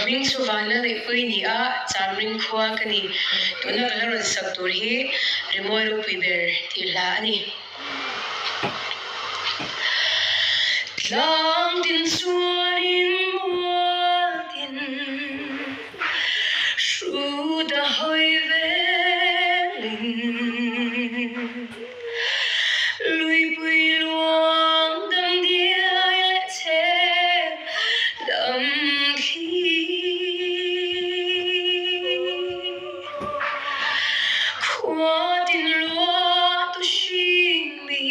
ring suwana le pui ni a chamring khwa kani tuna kalaron saktur hi remoi ro piber tila ani tlang din suanin muatin shu da hoi velin lui pui luang dam dia le che dam khi khwa din lo tu shing mi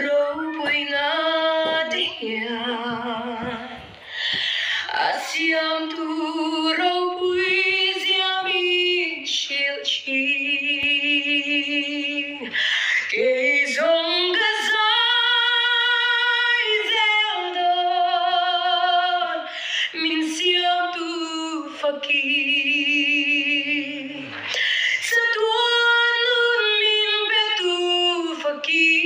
ro pui na dia asiam tu ro pui ziami shil chi ke zong ga zai zel don min siam tu fakir sa tuan nun min be tu fakir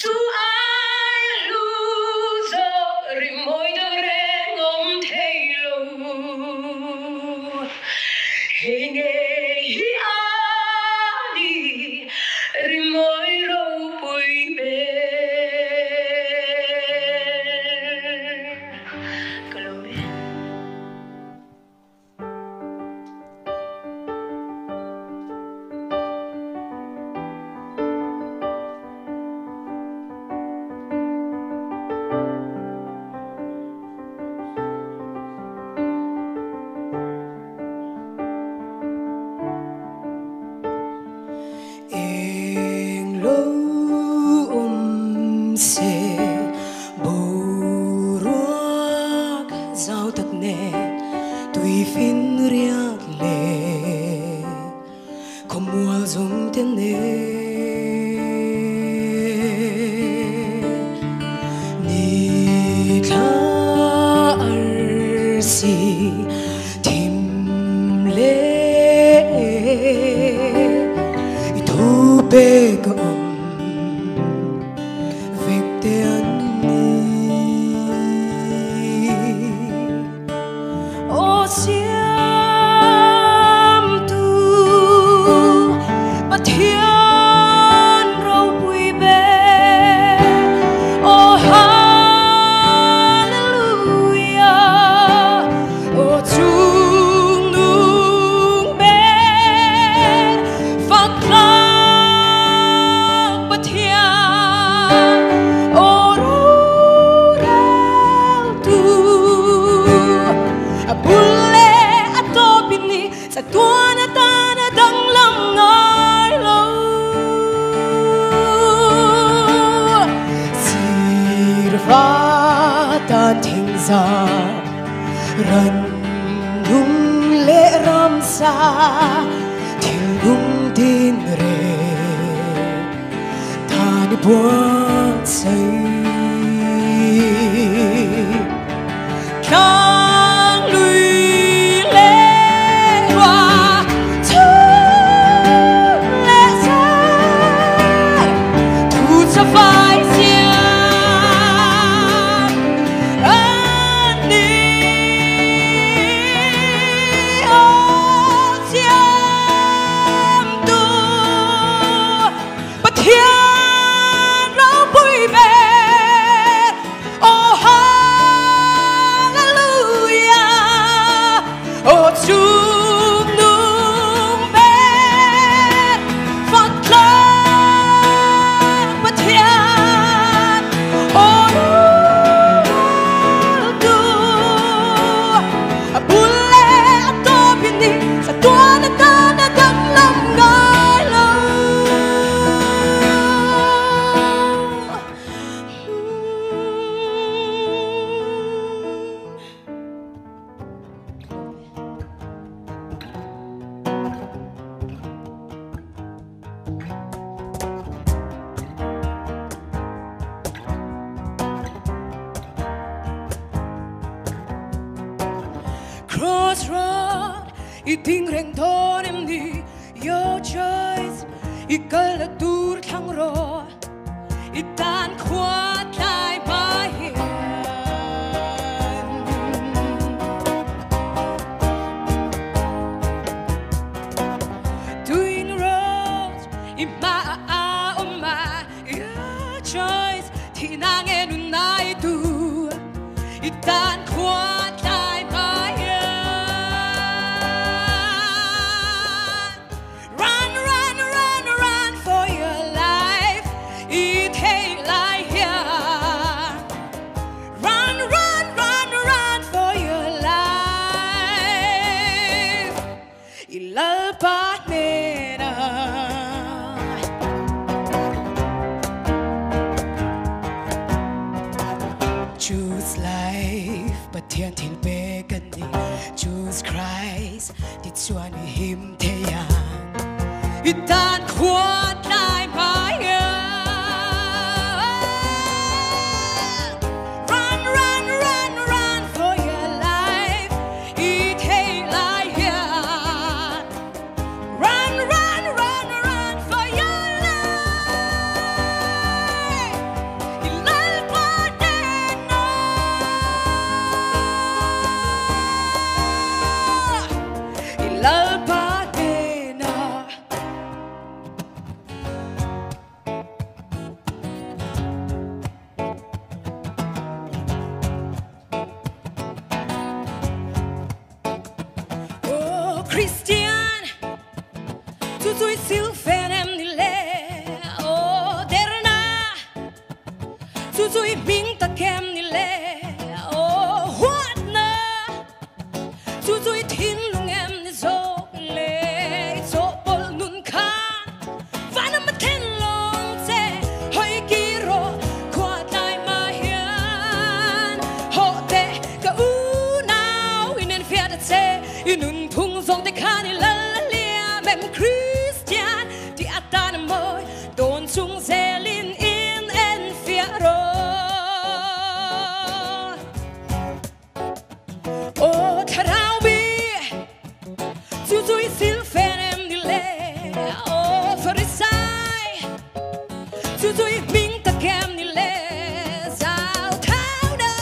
tu ai lu zo rimoi da reng om thailo Henge hi ani rimoi ro pui be Kalobe se boruak zau tak ne tui fin riak le komual zum ten ne ni tha arsi tim le itu pe ko ta thinh ra ran nung le ram sa thil nung tin re ta ni buat say kang lui le hoa tu le sa tu sa phai Crossroad, iting reng thon em đi, your choice, ikal dur thang ro, itan khwa ที่นางเอ็นนายตัวอีตานขวาตายมา Run run run run for your life it ain't like here Run run run run for your life ilalpanena Choose life ประเทียนที่เบกันดี Choose Christ ที่ชวนให้หิมเทียงอีตานขวาตายมาRun run run run for your life it ain't like here Run run run run for your life ilalpanena ilalpanena Oh Christian tu tui silfenem nile Oh derna tu tui ming ta kem nile Oh what na tu tui thin lung em ni zo le zo pol nun khan vana ma ten long se hoi ki ro kwa tai ma hian ho te ka u now in en fiat se inun thung zong te khan ni la lia mem Christian ti atan moi don chung zelin in en fiat ro Oh Tarawi tu tui silfenem nile Oh Farisai tu tui ming ta kem nile Zao thao da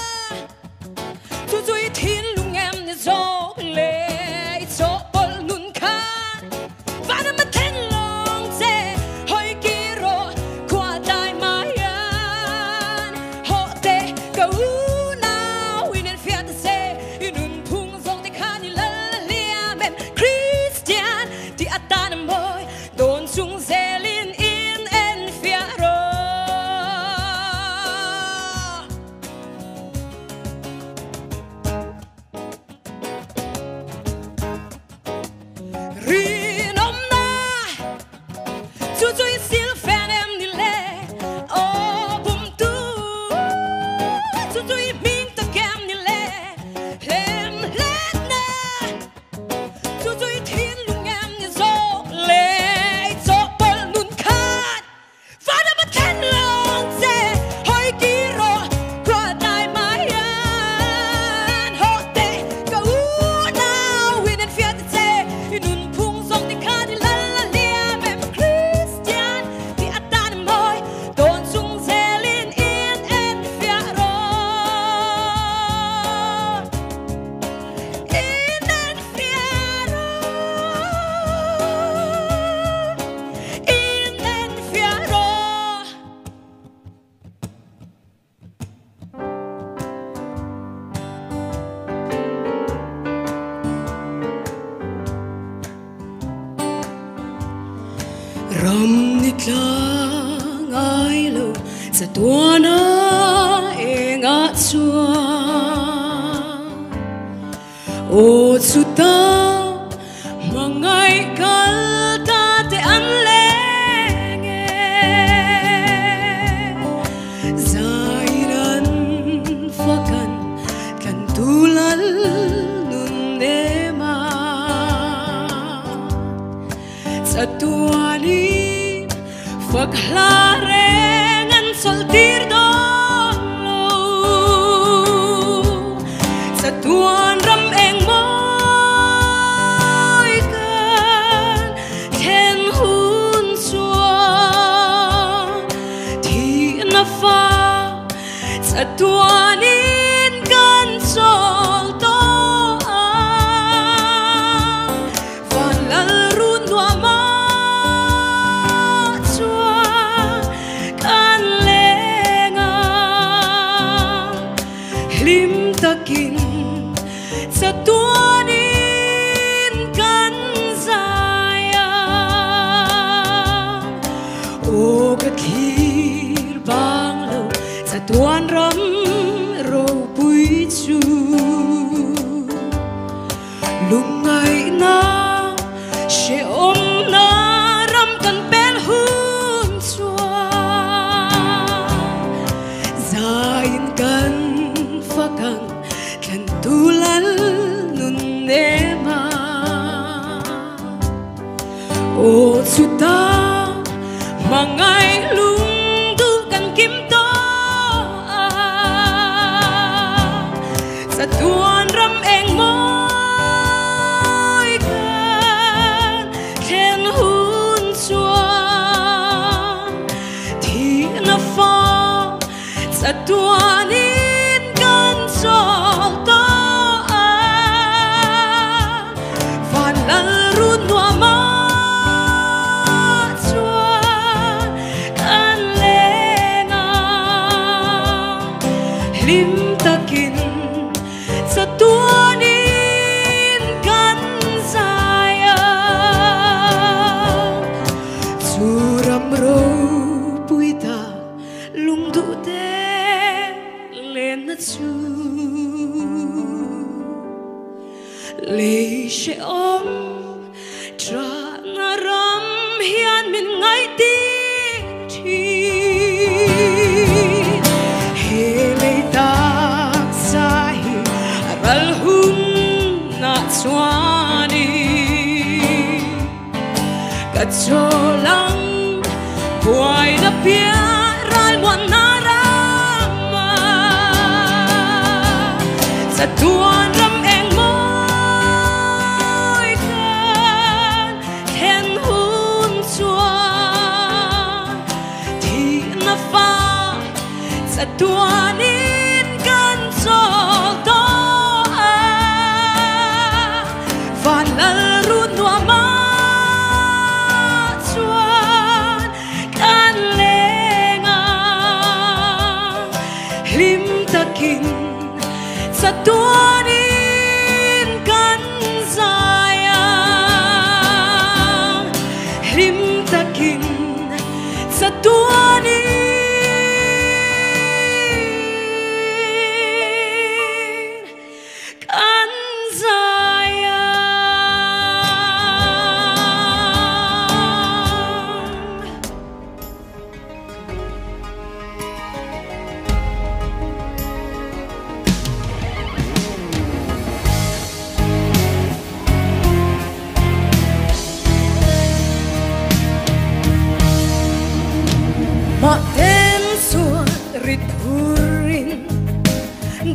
tu tui thin lung em ni zo le zo pol nun khan vana ma ten long se hoi ki ro kwa dai ma yan ho te ka u now in en fiat se inun phung zong te khan ni la lia mem Christian ti atan moi don chung zelin in en fiat ro Rinom na tu tui silfenem nile Oh bum tu tui ming ta kem nile Lem let na tu tui thin lung em ni zo le zo pol nun khan Vana ma ten long se hoi ki ro kwa dai ma yan ho te ka u now in en fiat se inun phung zong te khan ni la lia mem Christian ti atan moi don chung zelin in en fiat ro in en fiat ro in en fiat ro Ram nit lang ai lo sa tua na e nga chua O chu ta mangai kal ta te an le nge Zairan fakan kan tulal nun de ma Sa tua ni Faglarengan soltir don lo Sa tuan ram eng moi kan Ten hun chuan Thi na fa Sa tuanin kan sol to Van lal run dua ma Chuan kan lenga sa tuanin kan sayang o kathir bang lo sa tuan ram ro pui chu lungai na she om na ram kan pel hun chua zain kan fakan kan tulal nun nema o chuta mangai lung du kan kim to sa tuan ram eng moi kan khen hun chua thi na fa sa tuan in kan so to van lal run noa ma lim takin sa tuanin kan sayang suram ro puita lung du te len na chu le she om tra na ram hian min ngai ti thi Swani kacholang buhay na piaral mo narama sa tuan ram eng mo'y kan hen hun chuan thi na fa sa tuanin kan chol to van lal run noa ma chuan kan lenga lim takin sa tuanin kan sayang lim takin sa tuanin kan ma ten suan rit purin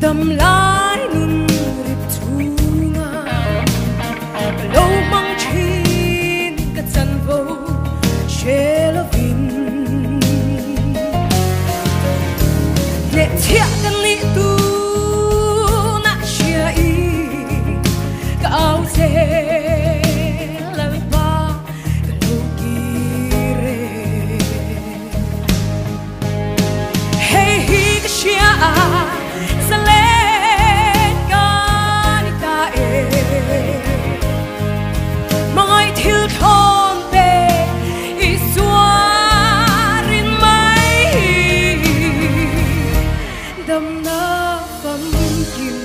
dam lai nun rit tunga lo mang chin ka chan vo shelovin ne thia kan ni tu na shia i ka au se sa len ganita mga itil thon pe iswarin mai dam na pam kim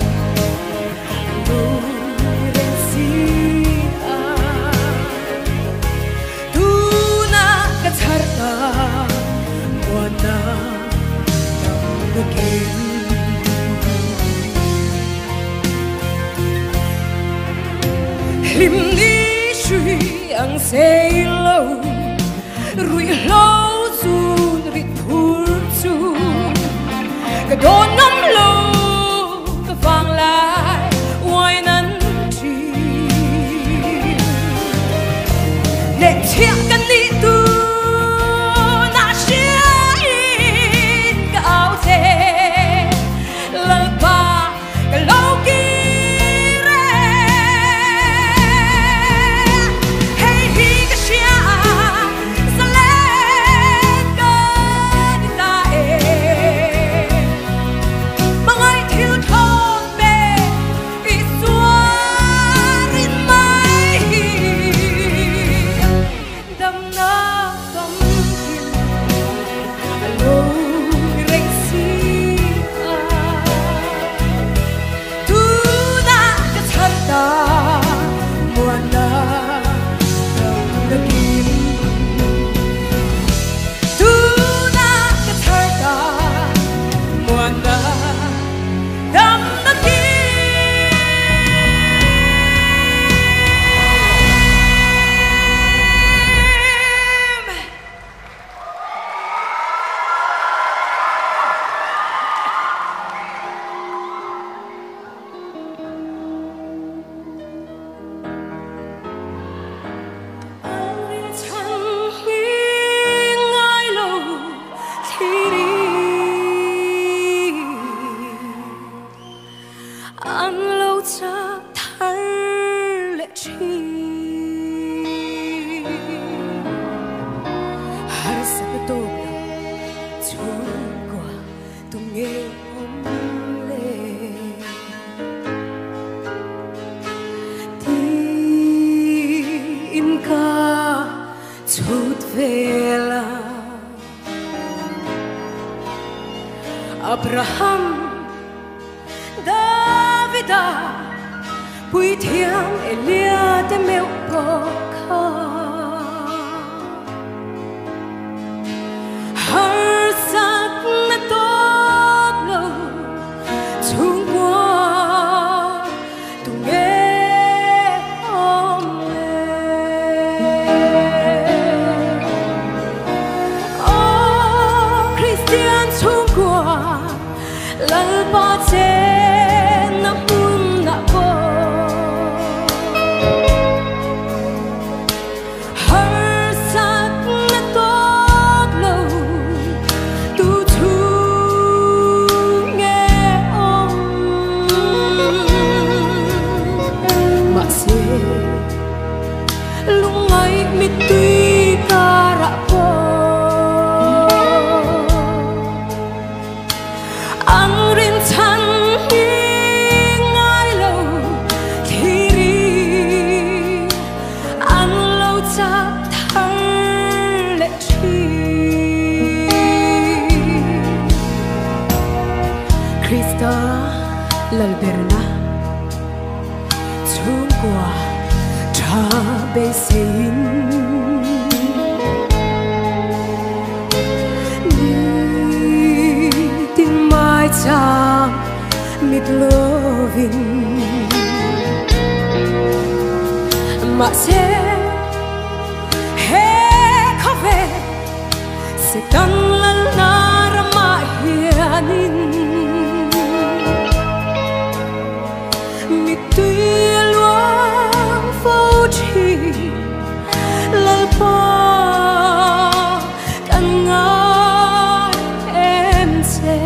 lu ren si a tu na ka charta wana again lim ni shui ang say lo rui lo sun rit phur chu ka don ngam lo ka vang lai wai nan chi ne chia kan ni tu nghe ôm lệ tin ca chút về là Abraham Davida Bùi thiang Elia te mèo bò kha har sắc na tốt lâu chung qua tu nghe ôm lệ oh Christian chung qua lal ba che na mun na bo har sắc na tốt lâu tu thu nghe ôm mà se lung ai mi tui ca ra bo ang rin chan ngai lâu thì ri ang lâu chap thar lệ chi Krista lalberna chung qua tra be sein tin mai cha mit loving mà sẽ he khave sẽ tan lan na ra ma hianin mit tui luang phô chi lal pa kan ngai em sẽ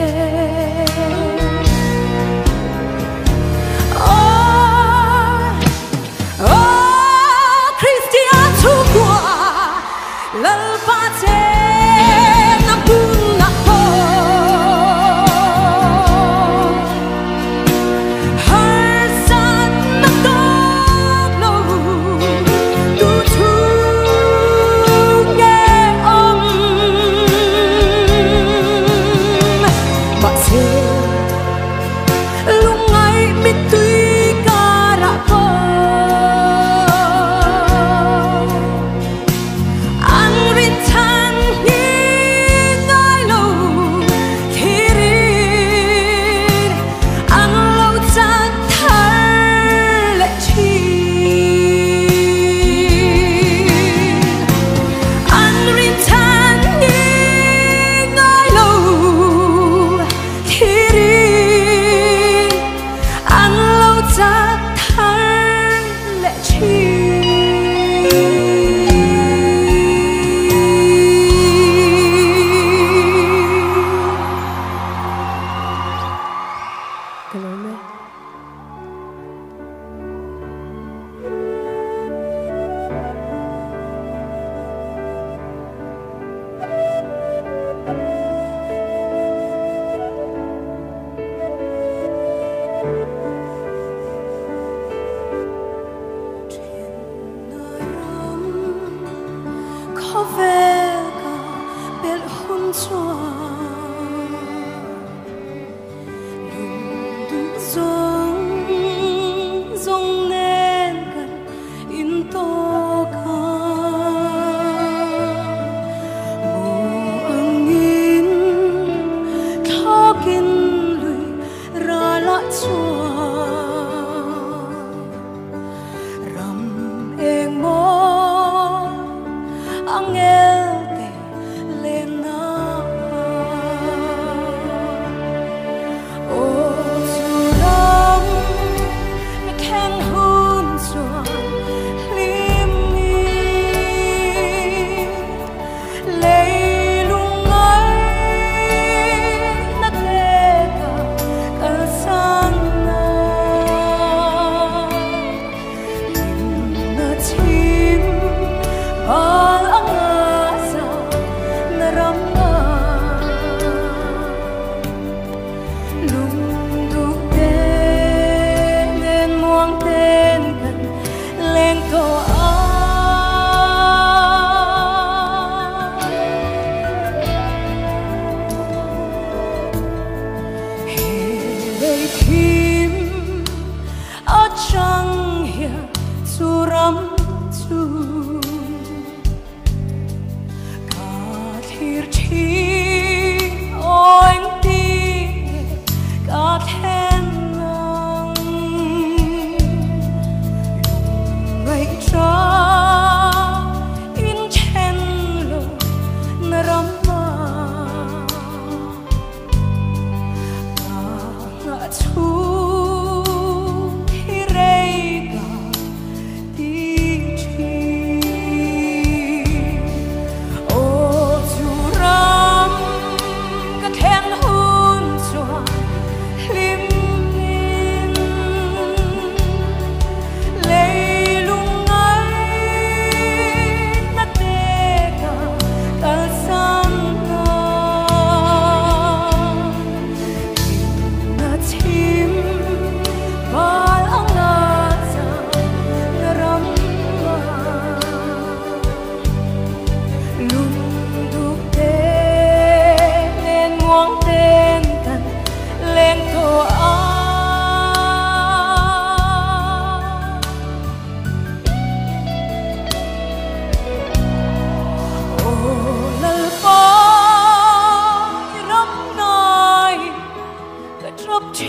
chi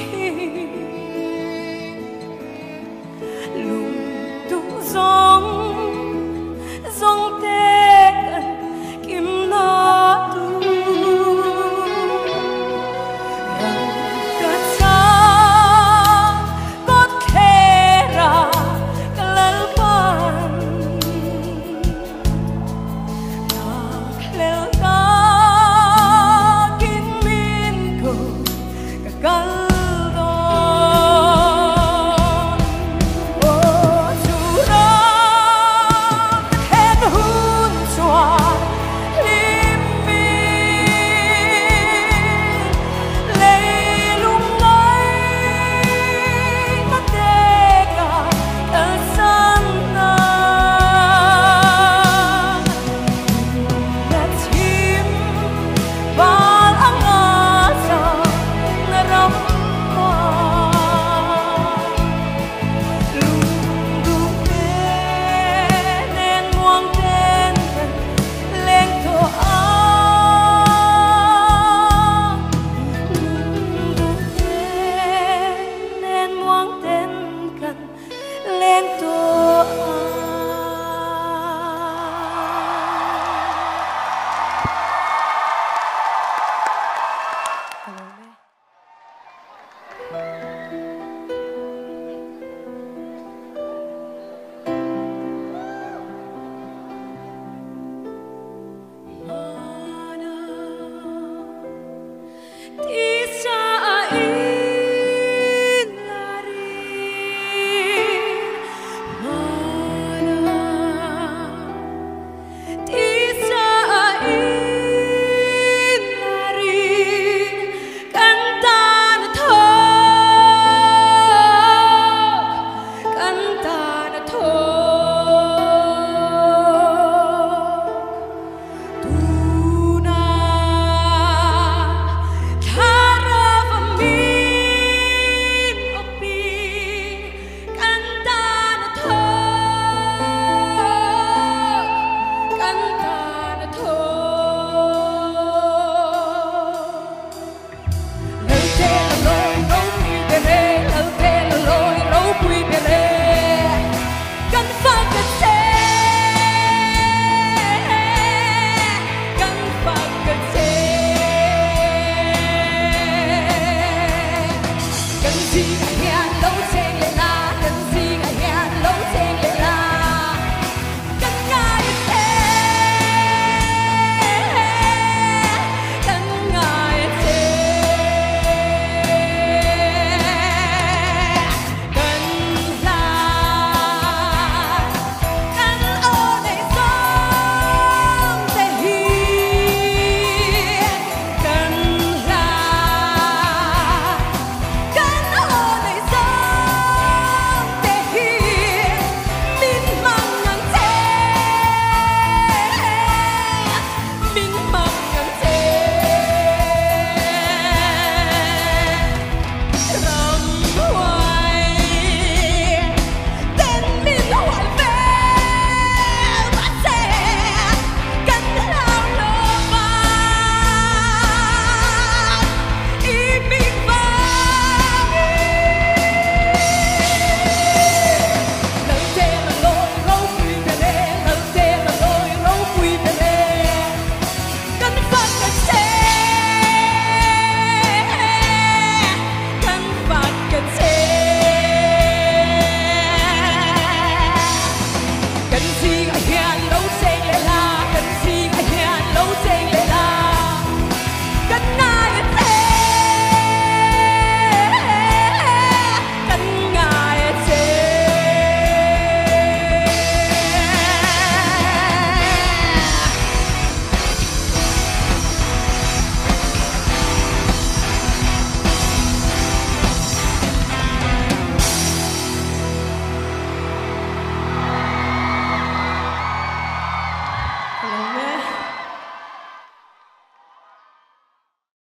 lùng tung giông giông tê gần kim nó tu rằng cả xa có thể ra cả lần ban ta leo ta kim min cầu cả see